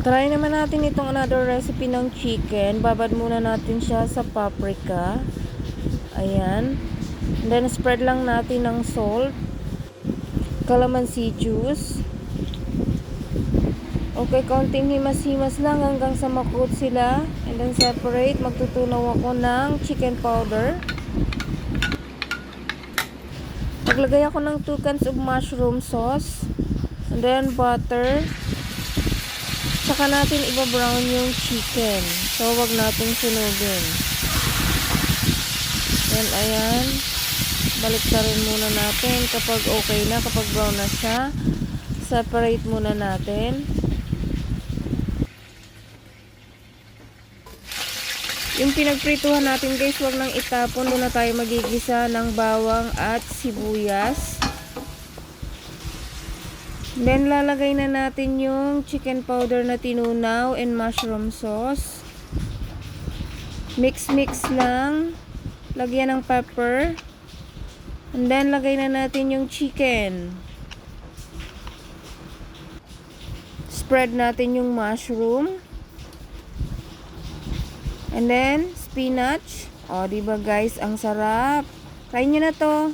Try naman natin itong another recipe ng chicken. Babad muna natin siya sa paprika. Ayan. And then spread lang natin ng salt, calamansi juice. Okay, konting himas-himas lang hanggang sa makoat sila. And then separate. Magtutunaw ako ng chicken powder. Naglagay ako ng 2 cans of mushroom sauce. And then butter. Saka natin iba-brown yung chicken. So, wag natin sunugin. Then, ayan. Baliktarin muna natin kapag okay na, kapag brown na siya. Separate muna natin. Yung pinagprituhan natin guys, wag nang itapon. Doon na tayo magigisa ng bawang at sibuyas. Then, lalagay na natin yung chicken powder na tinunaw and mushroom sauce. Mix lang. Lagyan ng pepper. And then, lagay na natin yung chicken. Spread natin yung mushroom. And then, spinach. O, diba guys, ang sarap. Try nyo na to.